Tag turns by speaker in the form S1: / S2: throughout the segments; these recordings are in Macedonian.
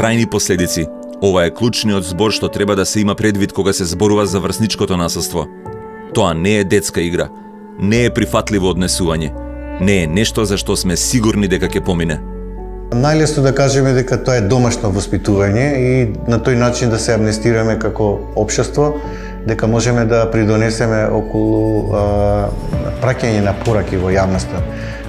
S1: трајни последици. Ова е клучниот збор што треба да се има предвид кога се зборува за врсничкото насилство. Тоа не е детска игра, не е прифатливо однесување, не е нешто за што сме сигурни дека ќе помине.
S2: Најлесно да кажеме дека тоа е домашно воспитување и на тој начин да се амнестираме како општество, дека можеме да придонесеме околу праќање на пораки во јавноста.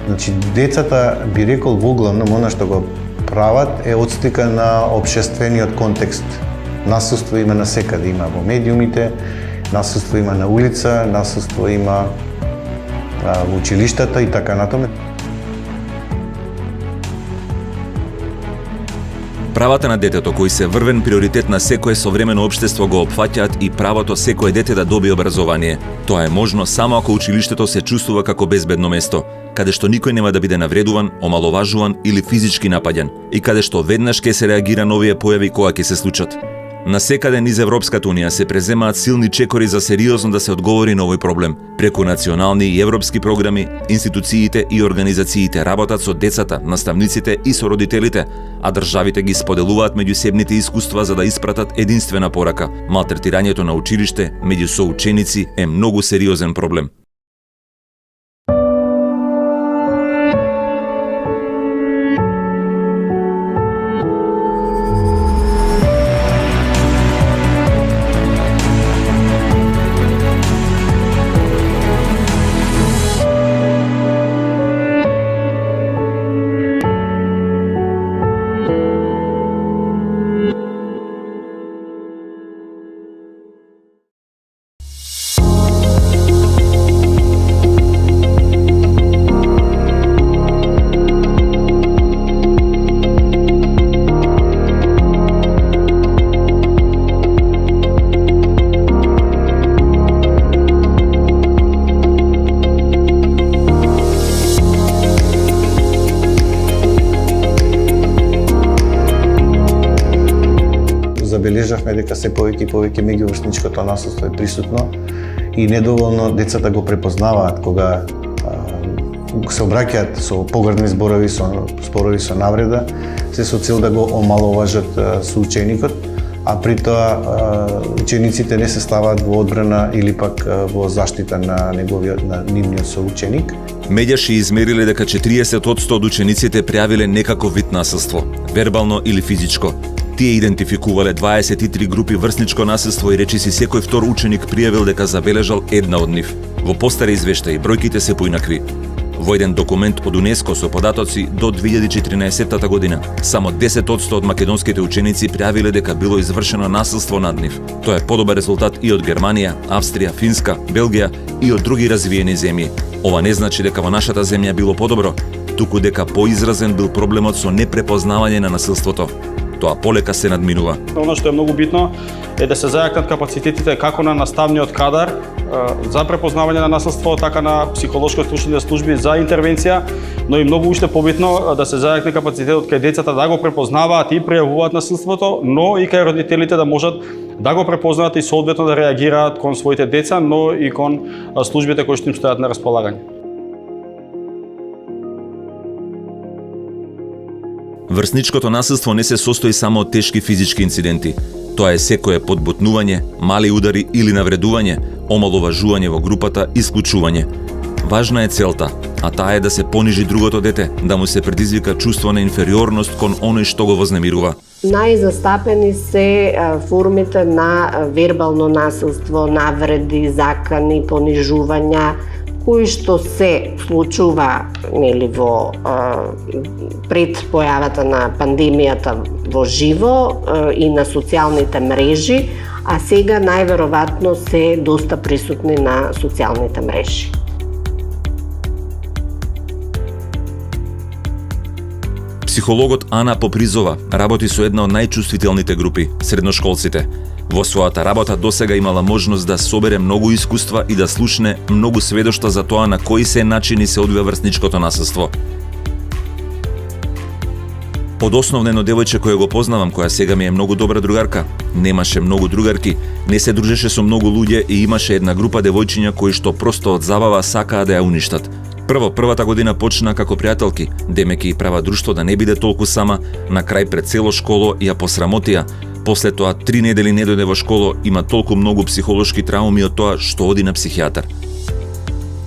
S2: Значи, децата, би рекол, воглавно, она што го прават е отслика на општествениот контекст. Насилство има насекаде, има во медиумите, насилство има на улица, насилство има во училиштата и така натаму.
S1: Правата на детето, кои се врвен приоритет на секое современо општество, го опфаќаат и правото секое дете да добие образование. Тоа е можно само ако училиштето се чувствува како безбедно место, каде што никој нема да биде навредуван, омаловажуван или физички напаѓан, и каде што веднаш ќе се реагира на овие појави кога ќе се случат. Насекаде низ Европската унија се преземаат силни чекори за сериозно да се одговори на овој проблем. Преку национални и европски програми, институциите и организациите работат со децата, наставниците и со родителите, а државите ги споделуваат меѓусебните искуства за да испратат единствена порака. Малтретирањето на училиште меѓу соученици е многу сериозен проблем.
S2: Забележавме дека се повеќе и повеќе меѓуврсничкото насилство е присутно и недоволно децата го препознаваат кога се обраќаат со погрдни зборови, со спорови со навреда, се со цел да го омаловажат соученикот, а при тоа учениците не се ставаат во одбрана или пак во заштита на нивниот соученик.
S1: Медјаши измериле дека 40% од учениците пријавиле некаков вид насилство, вербално или физичко. Тие идентификувале 23 групи врсничко насилство и речиси секој втор ученик пријавил дека забележал една од нив. Во постари извештаи бројките се поинакви. Во еден документ од УНЕСКО со податоци до 2014 година, само 10% од македонските ученици пријавиле дека било извршено насилство над нив. Тоа е подобар резултат и од Германија, Австрија, Финска, Белгија и од други развиени земји. Ова не значи дека во нашата земја било подобро, туку дека поизразен бил проблемот со непрепознавање на насилството. Тоа полека се надминува.
S3: Оно што е многу битно е да се зајакнат капацитетите како на наставниот кадар за препознавање на насилство, така на психолошко-стручните служби за интервенција, но и многу уште побитно да се зајакне капацитетот кај децата да го препознаваат и пријавуваат насилството, но и кај родителите да можат да го препознаат и соодветно да реагираат кон своите деца, но и кон службите кои што им стојат на располагање.
S1: Врсничкото насилство не се состои само од тешки физички инциденти. Тоа е секое подбутнување, мали удари или навредување, омаловажување во групата, исклучување. Важна е целта, а таа е да се понижи другото дете, да му се предизвика чувство на инфериорност кон оној што го вознемирува.
S4: Најзастапени се формите на вербално насилство, навреди, закани, понижувања, кои што се случува пред појавата на пандемијата во живо и на социјалните мрежи, а сега најверојатно се доста присутни на социјалните мрежи.
S1: Психологот Ана Попризова работи со една од најчувствителните групи – средношколците. Во својата работа досега имала можност да собере многу искуства и да слушне многу сведоштва за тоа на кои се начини се одвива врсничкото насилство. Од основно едно девојче кое го познавам, која сега ми е многу добра другарка, немаше многу другарки, не се дружеше со многу луѓе и имаше една група девојчиња кои што просто од забава сакаа да ја уништат. Првата година почна како пријателки, демеки и права друштво да не биде толку сама, на крај пред цело школо ја посрамотија. После тоа 3 недели не дојде во школо, има толку многу психолошки трауми од тоа што оди на психијатар.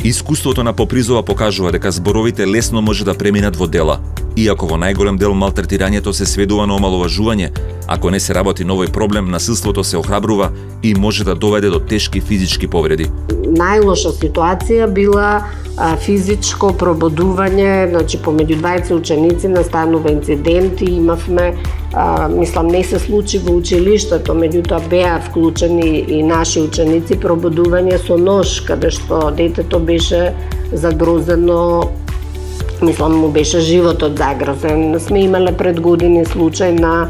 S1: Искуството на Попризова покажува дека зборовите лесно може да преминат во дела. Иако во најголем дел малтретирањето се сведува на омаловажување, ако не се работи на овој проблем, насилството се охрабрува и може да доведе до тешки физички повреди.
S4: Најлоша ситуација била физичко пробудување, значи помеѓу двајца ученици настанува инцидент и имавме, мислам не се случи во училиштето, меѓутоа беа вклучени и наши ученици, пробудување со нож, каде што детето беше загрозено, мислам му беше животот загрозен. Сме имале пред години случај на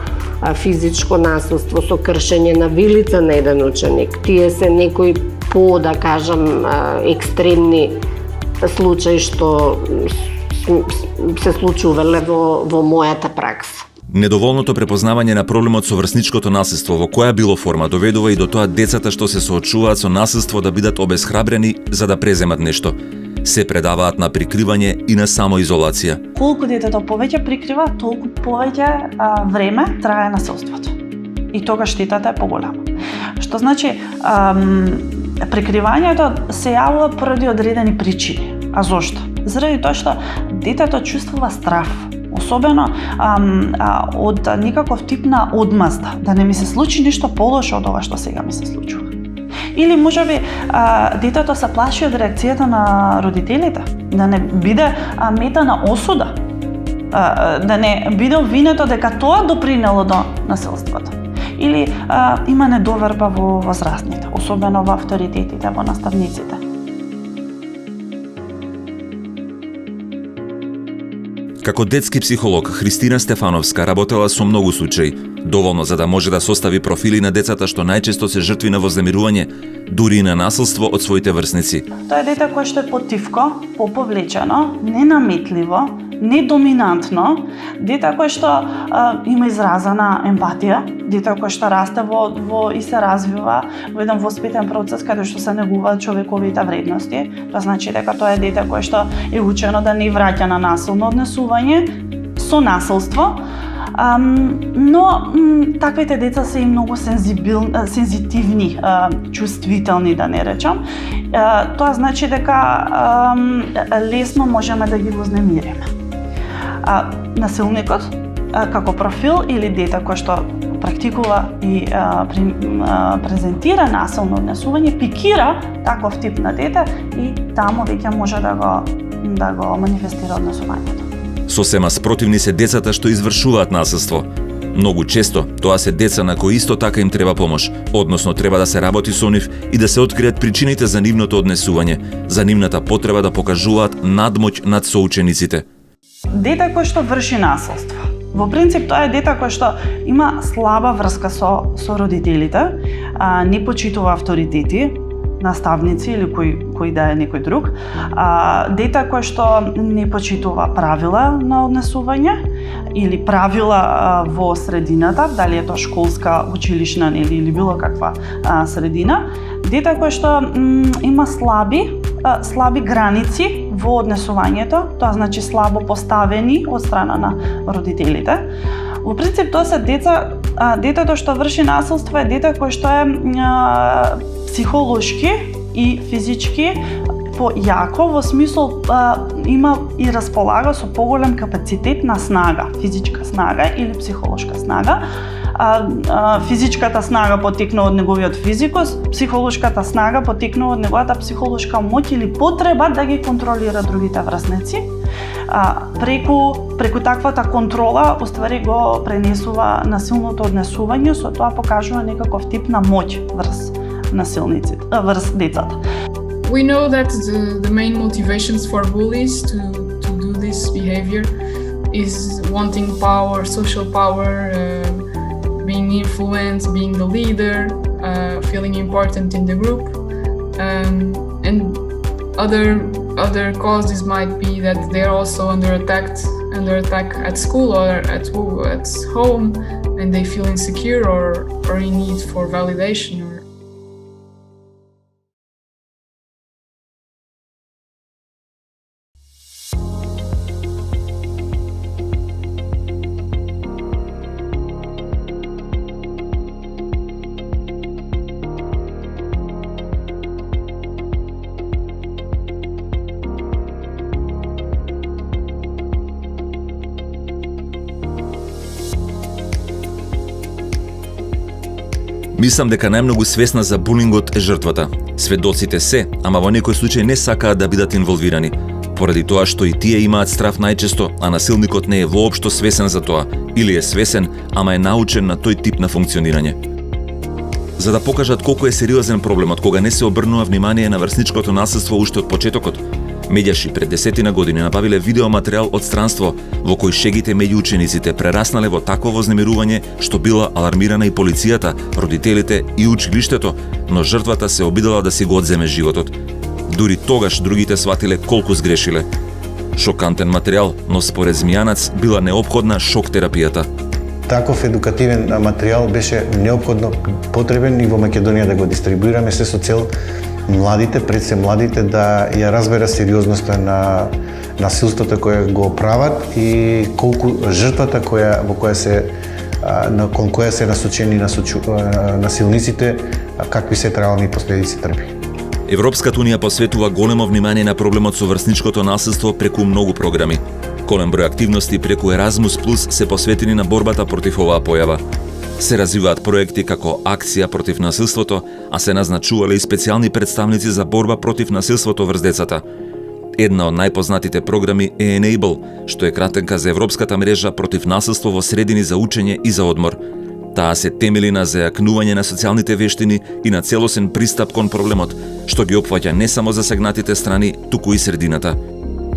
S4: физичко насилство со кршење на вилица на еден ученик. Тие се некои по, да кажам, екстремни случаи што се случувале во мојата пракса.
S1: Недоволното препознавање на проблемот со врсничкото насилство во која било форма доведува и до тоа децата што се соочуваат со насилство да бидат обесхрабрени за да преземат нешто. Се предаваат на прикривање и на самоизолација.
S5: Колку детето повеќе прикрива, толку повеќе време трае насилството. И тогаш штетата е поголема. Што значи, прикривањето се јавува поради одредени причини. А зошто? Заради тоа што детето чувствува страв. Особено од некаков тип на одмазда. Да не ми се случи нешто полошо од ова што сега ми се случува. Или можеби детето се плаши од реакцијата на родителите, да не биде мета на осуда, да не биде обвинето дека тоа допринело до насилството. Или има недоверба во возрастните, особено во авторитетите, во наставниците.
S1: Како детски психолог, Христина Стефановска работела со многу случаи, доволно за да може да состави профили на децата што најчесто се жртви на вознемирување, дури и на насилство од своите врсници.
S5: Тоа е дете кое што е потивко, поповлечено, ненаметливо, недоминантно, дете кое што има изразена емпатија, дете кое што расте и се развива во еден воспитен процес каде што се негуваат човековите вредности. Тоа значи дека тоа е дете кое што е учено да не враќа на насилно однесување со насилство. Но таквите деца се и многу сензитивни, чувствителни, да не речам. Тоа значи дека лесно можеме да ги вознемириме. Насилникот како профил или дете кој што практикува и презентира насилно однесување, пикира таков тип на дете и таму веќе може да го манифестира однесувањето.
S1: Сосема спротивни се децата што извршуваат насилство. Многу често тоа се деца на кои исто така им треба помош, односно треба да се работи со нив и да се откријат причините за нивното однесување, за нивната потреба да покажуваат надмоќ над соучениците.
S5: Дете кој што врши насилство. Во принцип тоа е дете кој што има слаба врска со родителите, не почитува авторитети, наставници или кој да е некој друг, дете кој што не почитува правила на однесување или правила во средината, дали е тоа школска, училишна или било каква средина, дете кој што има слаби граници во однесувањето, тоа значи слабо поставени од страна на родителите. Во принцип тоа се деца, детето што врши насилство е дете кој што е психолошки и физички појако, во смисол има и располага со поголем капацитет на снага, физичка снага или психолошка снага. Физичката снага потекнува од неговиот физикус, психолошката снага потекнува од неговата психолошка моќ или потреба да ги контролира другите врсници. Преку таквата контрола уствари го пренесува насилното однесување, со тоа покажува некаков тип на моќ врз насилниците, врз децата.
S6: We know that the main motivations for bullies to do this behavior is wanting power, social power, being influenced, being the leader, feeling important in the group, and other causes might be that they're also under attack at school or at home, and they feel insecure or in need for validation.
S1: Мислам дека најмногу свесна за булингот е жртвата. Сведоците се, ама во некој случај не сакаат да бидат инволвирани, поради тоа што и тие имаат страв најчесто, а насилникот не е воопшто свесен за тоа, или е свесен, ама е научен на тој тип на функционирање. За да покажат колку е сериозен проблемот кога не се обрнува внимание на врсничкото насилство уште од почетокот, медјаши пред 10 години набавиле видеоматеријал од странство во кој шегите меѓу учениците прераснале во такво вознемирување што била алармирана и полицијата, родителите и училиштето, но жртвата се обидела да си го одземе животот. Дури тогаш другите сватиле колку сгрешиле. Шокантен материјал, но според Змијанац била неопходна шок терапијата.
S2: Таков едукативен материјал беше неопходно потребен и во Македонија да го дистрибуираме се со цел младите, пред се младите да ја разбера сериозноста на насилството кое го прават и колку жртвата кон која се насочени насилниците, какви се травми последици трпи.
S1: Европската унија посветува големо внимание на проблемот со врсничкото насилство преку многу програми. Голем број активности преку Erasmus Plus се посветени на борбата против оваа појава. Се развиваат проекти како акција против насилството, а се назначувале и специјални представници за борба против насилството врз децата. Една од најпознатите програми е Enable, што е кратенка за Европската мрежа против насилство во средини за учење и за одмор. Таа се темели на зајакнување на социјалните вештини и на целосен пристап кон проблемот, што ги опфаќа не само засегнатите страни, туку и средината.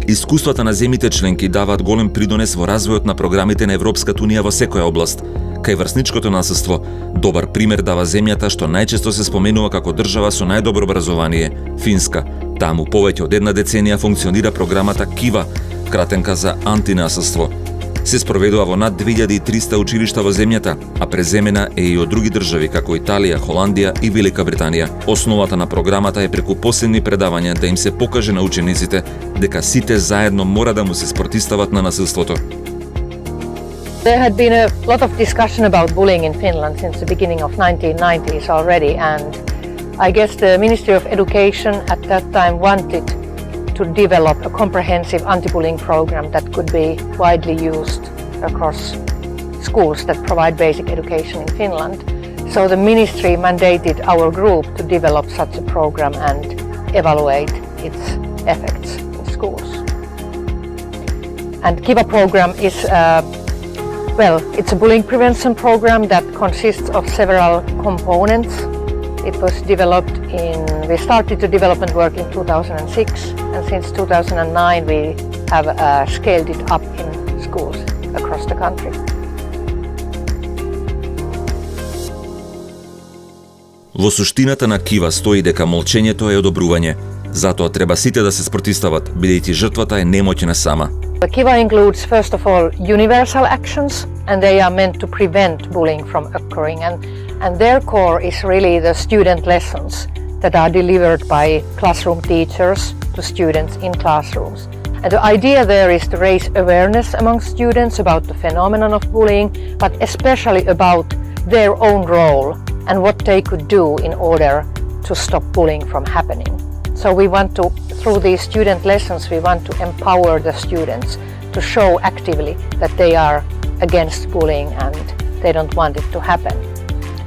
S1: Искуствата на земјите членки даваат голем придонес во развојот на програмите на Европската унија во секоја област. Кај врсничкото насилство, добар пример дава земјата што најчесто се споменува како држава со најдобро образование – Финска. Таму повеќе од една деценија функционира програмата КИВА, кратенка за антинасилство. Се спроведува во над 2300 училишта во земјата, а преземена е и од други држави како Италија, Холандија и Велика Британија. Основата на програмата е преку посебни предавања да им се покаже на учениците дека сите заедно мора да му се спротистават на насилството.
S7: There had been a lot of discussion about bullying in Finland since the beginning of 1990s already, and I guess the Ministry of Education at that time wanted to develop a comprehensive anti-bullying program that could be widely used across schools that provide basic education in Finland. So the ministry mandated our group to develop such a program and evaluate its effects in schools. And KIVA program is it's a bullying prevention program that consists of several components. It was we started the development work in 2006, and since 2009 we have scaled it up in schools across the country.
S1: Во суштината на КИВА стои дека молчењето е одобрување. Затоа треба сите да се спротистават, бидејќи жртвата е немоќна сама.
S7: The KIVA includes, first of all, universal actions, and they are meant to prevent bullying from occurring. And their core is really the student lessons that are delivered by classroom teachers to students in classrooms. And the idea there is to raise awareness among students about the phenomenon of bullying, but especially about their own role and what they could do in order to stop bullying from happening. So we want to, through these student lessons, we want to empower the students to show actively that they are against bullying and they don't want it to happen.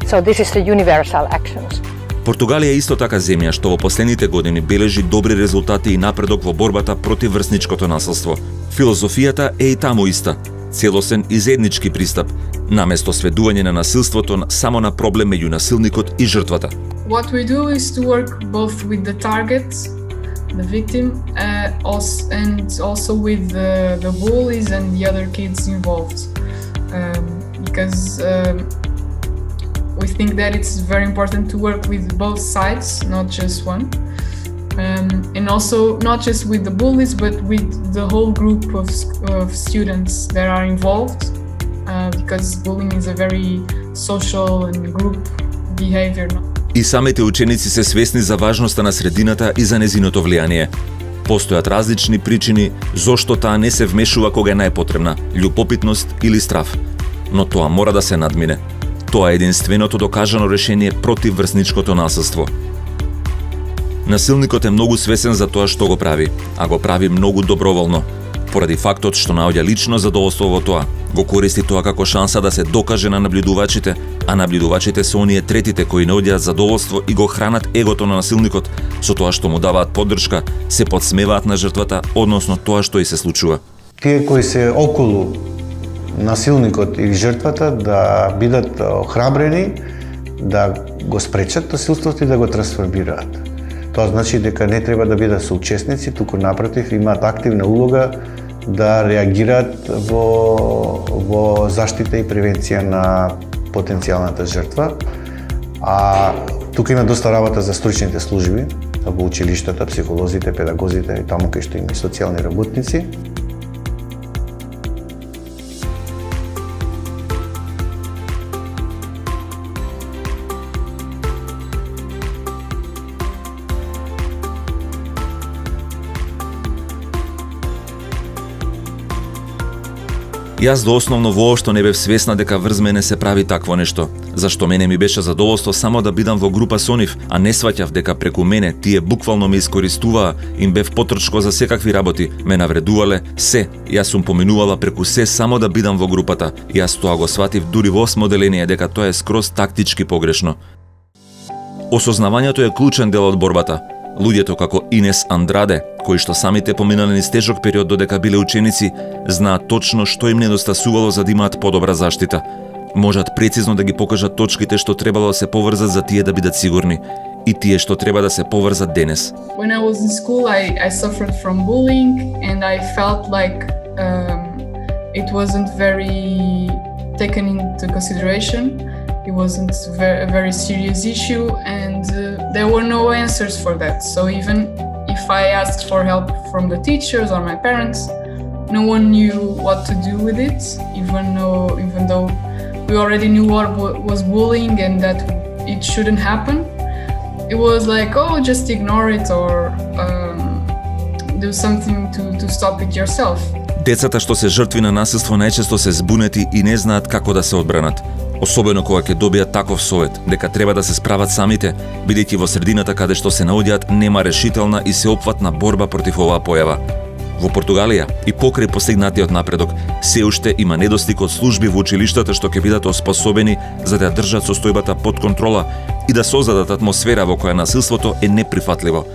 S7: So this is the universal actions.
S1: Португалија е исто така земја што во последните години бележи добри резултати и напредок во борбата против врсничкото насилство. Филозофијата е и таму иста. Целосен и заеднички пристап, наместо сведување на насилството само на проблем меѓу насилникот и жртвата.
S6: What we do is to work both with the target, the victim, and also with the bullies and the other kids involved, because we think that it's very important to work with both sides, not just one, and also not just with the bullies, but with the whole group of students that are involved, because bullying is a very social and group behavior.
S1: И самите ученици се свесни за важноста на средината и за незиното влијание. Постојат различни причини зошто таа не се вмешува кога е најпотребна, љубопитност или страв. Но тоа мора да се надмине. Тоа е единственото докажано решение против врсничкото насилство. Насилникот е многу свесен за тоа што го прави, а го прави многу доброволно. поради фактот што наоѓа лично задоволство во тоа. Го користи тоа како шанса да се докаже на наблюдувачите, а наблюдувачите се оние третите кои наоѓаат задоволство и го хранат егото на насилникот со тоа што му даваат поддршка, се подсмеваат на жртвата, односно тоа што и се случува.
S2: Тие кои се околу насилникот или жртвата да бидат охрабрени, да го спречат насилството и да го трансформираат. Тоа значи дека не треба да бидат соучесници, туку напротив имаат активна улога да реагираат во заштита и превенција на потенцијалната жртва. А тука има доста работа за стручните служби, во училиштата, психолозите, педагозите и таму кај што има и социјални работници.
S1: Јас доосновно воопшто не бев свесна дека врз мене се прави такво нешто, зашто мене ми беше задоволство само да бидам во група со нив, а не сваќав дека преку мене тие буквално ме искористуваа, им бев потрчко за секакви работи, ме навредувале, се. Јас сум поминувала преку се само да бидам во групата. Јас тоа го сватив дури во 8 одделение дека тоа е скроз тактички погрешно. Осознавањето е клучен дел од борбата. Луѓето како Инес Андраде, кои што самите поминале низ тежок период додека биле ученици, знаат точно што им недостасувало за да имаат подобра заштита. Можат прецизно да ги покажат точките што требало да се поврзат за тие да бидат сигурни и тие што треба да се поврзат денес.
S6: When I was in school, I suffered from bullying and I felt like it wasn't very taken into consideration. It wasn't a very serious issue and there were no answers for that. So even if I asked for help from the teachers or my parents, no one knew what to do with it, even though we already knew what was bullying and that it shouldn't happen. It was like, oh, just ignore it or do something to stop it yourself.
S1: Децата што се жртви на насилство најчесто се збунети и не знаат како да се одбранат. Особено кога ќе добијат таков совет, дека треба да се справат самите, бидејќи во средината каде што се наоѓаат нема решителна и сеопфатна борба против оваа појава. Во Португалија и покрај постигнатиот напредок, се уште има недостиг од служби во училиштата што ќе бидат оспособени за да држат состојбата под контрола и да создадат атмосфера во која насилството е неприфатливо.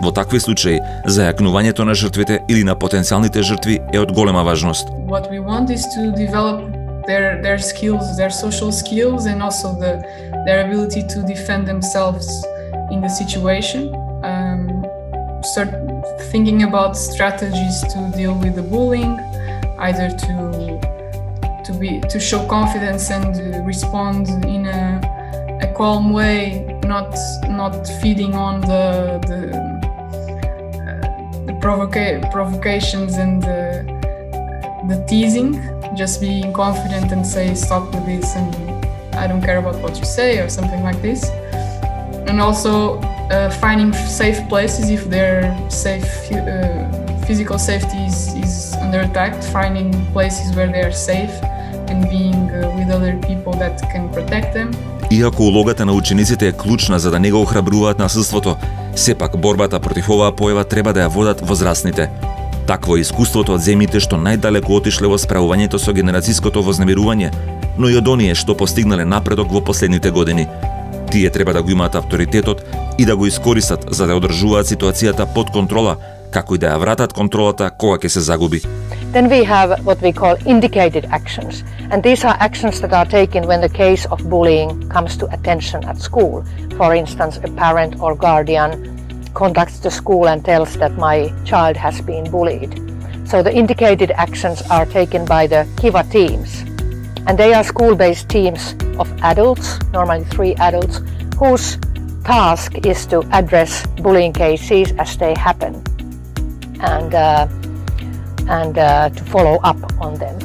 S1: Во такви случаи, зајакнувањето на жртвите или на потенцијалните жртви е од голема важност.
S6: What we want is to develop their skills, their social skills, and also their ability to defend themselves in the situation. Start thinking about strategies to deal with the bullying, either to show confidence and respond in a calm way, not feeding on the provocations and the teasing. Just being confident and say stop with this and I don't care about what you say or something like this. And also finding safe places if their physical safety is under attack, finding places where they are safe and being with other people that can protect them.
S1: Иако улогата на учениците е клучна за да не го охрабруваат насилството, сепак борбата против оваа појава треба да ја водат возрастните. Такво е искуството од земјите што најдалеку отишле во справувањето со генерацијското вознемирување, но и од оние што постигнале напредок во последните години. Тие треба да го имаат авторитетот и да го искористат за да одржуваат ситуацијата под контрола, како и да ја вратат контролата кога ќе се загуби.
S7: Then we have what we call indicated actions, and these are actions that are taken when the case of bullying comes to attention at school. For instance, a parent or guardian contacts the school and tells that my child has been bullied. So the indicated actions are taken by the Kiva teams, and they are school-based teams of adults, normally 3 adults, whose task is to address bullying cases as they happen and to follow up on them.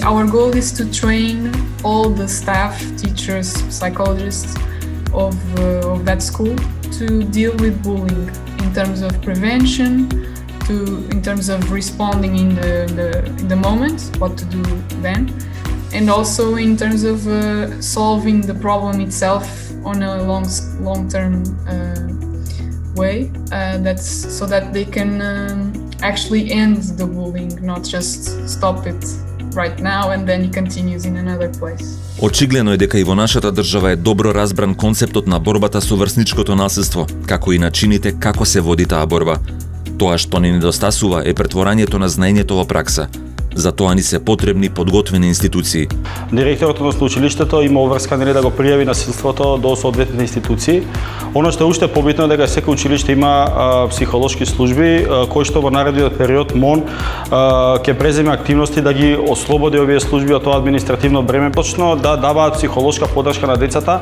S6: Our goal is to train all the staff, teachers, psychologists of that school to deal with bullying in terms of prevention, in terms of responding in the moment, what to do then, and also in terms of solving the problem itself on a long-term way. That's so that they can actually end the bullying, not just stop it right now and then it continues in another place.
S1: Очигледно е дека и во нашата држава е добро разбран концептот на борбата со врсничкото насилство, како и начините како се води таа борба. Тоа што ни недостасува е претворањето на знаењето во пракса. За тоа ни се потребни подготвени институции.
S3: Директорот на училиштето има оврскан да го пријави насилството до соодветните институции. Оно што е уште побитно е дека секој училиште има психолошки служби кои што во наредниот период МОН ќе преземе активности да ги ослободи овие служби од тоа административно бреме, почно да даваат психолошка поддршка на децата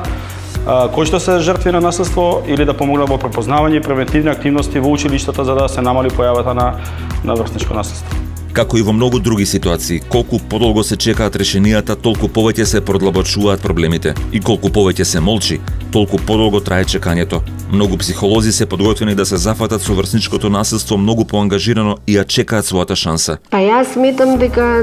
S3: кои што се жртви на насилство или да помогнат во препознавање и превентивни активности во училиштата за да се намали појавата на врсничко насилство.
S1: Како и во многу други ситуации, колку подолго се чекаат решенијата, толку повеќе се продлабочуваат проблемите. И колку повеќе се молчи, толку подолго трае чекањето. Многу психолози се подготвени да се зафатат со врсничкото насилство многу поангажирано и ја чекаат својата шанса.
S4: Па јас сметам дека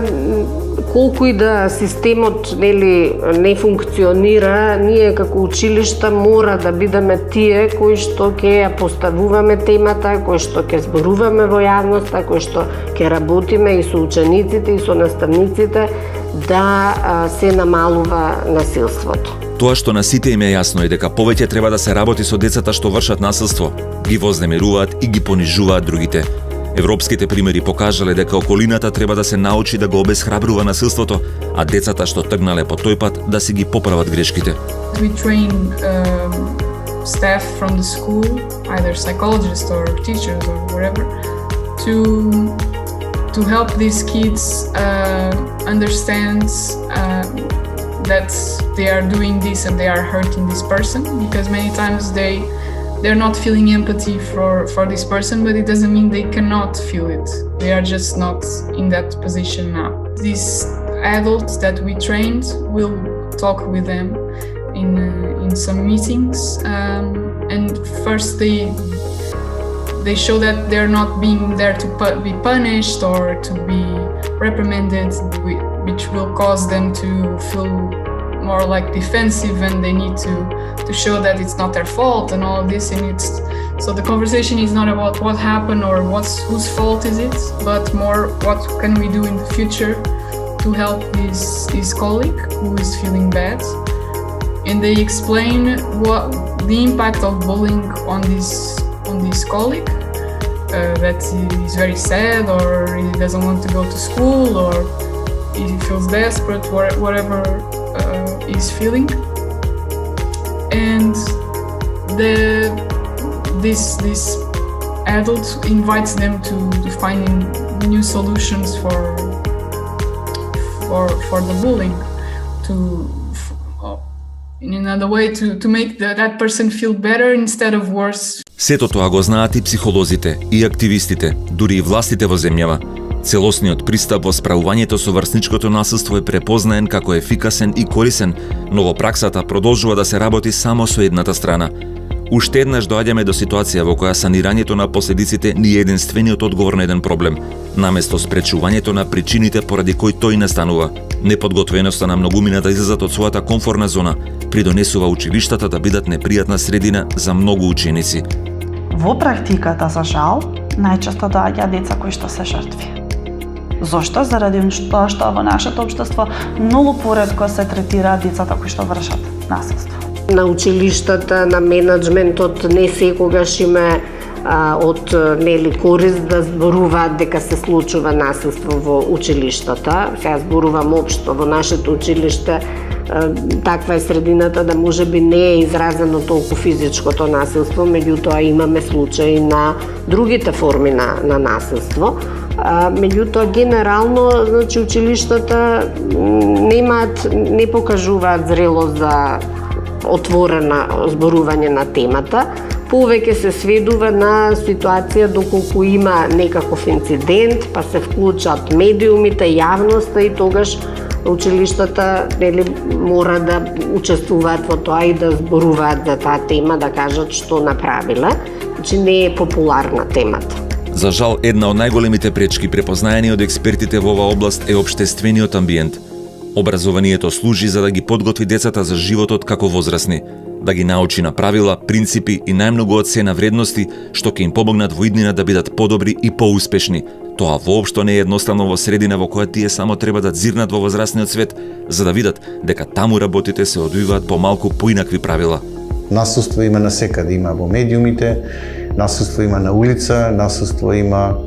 S4: колку и да системот не функционира, ние како училишта мора да бидеме тие кои што ќе ја поставуваме темата, кои што ќе зборуваме во јавноста, кои што ќе работиме и со учениците и со наставниците да се намалува насилството.
S1: Тоа што на сите им е јасно е дека повеќе треба да се работи со децата што вршат насилство, ги вознемируваат и ги понижуваат другите. Европските примери покажале дека околината треба да се научи да го обесхрабрува насилството, а децата што тргнале по тој пат да си ги поправат грешките.
S6: We train staff from the school, either psychologists or teachers or whatever, to help these kids understand that they are doing this and they are hurting this person, because many times they're not feeling empathy for this person, but it doesn't mean they cannot feel it. They are just not in that position now. These adults that we trained will talk with them in some meetings, and first they show that they're not being there to be punished or to be reprimanded, which will cause them to feel more like defensive, and they need to show that it's not their fault and all of this. And so the conversation is not about what happened or whose fault is it, but more what can we do in the future to help this colleague who is feeling bad. And they explain what the impact of bullying on this colleague, that he's very sad or he doesn't want to go to school or he feels desperate, whatever he's feeling. And this adult invites them to finding new solutions for the bullying, in another way to make that person feel better instead of worse.
S1: Сето тоа го знаат и психолозите, и активистите, дури и властите во земјава. Целосниот пристап во справувањето со врсничкото насилство е препознаен како ефикасен и корисен, но во праксата продолжува да се работи само со едната страна. Уште еднаш доаѓаме до ситуација во која санирањето на последиците не е единствениот одговор на еден проблем, наместо спречувањето на причините поради кои тој настанува. Неподготвеноста на многумина да излезат од својата комфортна зона придонесува училиштата да бидат непријатна средина за многу ученици.
S5: Во практиката, за жал, најчесто доаѓа деца кои што се жртви. Зошто? Заради тоа што во нашето општество многу поретко се третираат децата кои што вршат насилство.
S4: На училиштата, на менеджментот не секогаш има од корист да зборуваат дека се случува насилство во училиштата. Сега зборувам општо во нашето училиште, таква е средината да можеби не е изразено толку физичкото насилство, меѓутоа имаме случаи на другите форми на насилство. Меѓутоа генерално, значи училиштата не покажуваат зрелост за отворена зборување на темата. Повеќе се сведува на ситуација доколку има некаков инцидент, па се вклучат медиумите, јавноста и тогаш училиштата мора да учествуваат во тоа и да зборуваат за таа тема, да кажат што направила. Значи не е популарна темата.
S1: За жал, една од најголемите пречки препознаени од експертите во оваа област е општествениот амбиент. Образованието служи за да ги подготви децата за животот како возрасни, да ги научи на правила, принципи и најмногу од се на вредности што ќе им помогнат во иднина да бидат подобри и поуспешни. Тоа воопшто не е едноставно во средина во која тие само треба да дзирнат во возрастниот свет за да видат дека таму работите се одвиваат по малку поинакви правила.
S2: Насуство има насекаде, има во медиумите, насуство има на улица, насуство има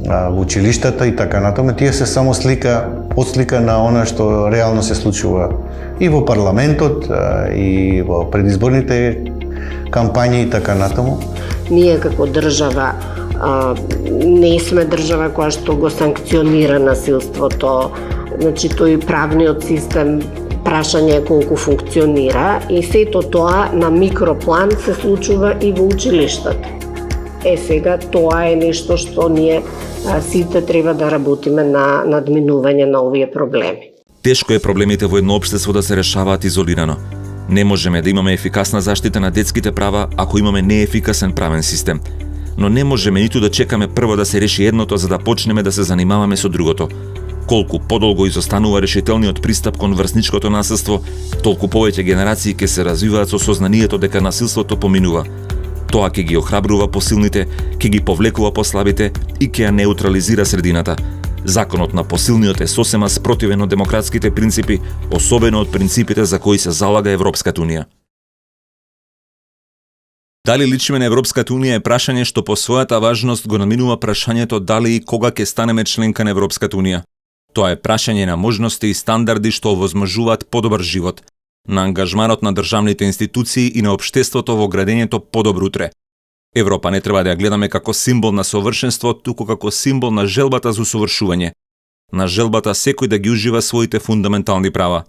S2: во училиштата и така натаму. Тие се само отслика на она што реално се случува и во парламентот, и во предизборните кампањи и така натаму.
S4: Ние како држава не сме држава која што го санкционира насилството, значи тој правниот систем прашање е колку функционира и сето тоа на микроплан се случува и во училиштата. Сега тоа е нешто што ние сите треба да работиме на надминување на овие проблеми.
S1: Тешко е проблемите во едно општество да се решаваат изолирано. Не можеме да имаме ефикасна заштита на детските права ако имаме неефикасен правен систем. Но не можеме ниту да чекаме прво да се реши едното за да почнеме да се занимаваме со другото. Колку подолго изостанува решителниот пристап кон врсничкото насилство, толку повеќе генерации ќе се развиваат со сознанието дека насилството поминува. Тоа ќе ги охрабрува посилните, ќе ги повлекува послабите и ќе ја неутрализира средината. Законот на посилниот е сосема спротивен од демократските принципи, особено од принципите за кои се залага Европската унија. Дали личиме на Европската унија е прашање што по својата важност го наминува прашањето дали и кога ќе станеме членка на Европската унија. Тоа е прашање на можности и стандарди што овозможуваат подобар живот, на ангажманот на државните институции и на општеството во градењето подобро утре. Европа не треба да ја гледаме како символ на совршенство, туку како символ на желбата за усовршување, на желбата секој да ги ужива своите фундаментални права.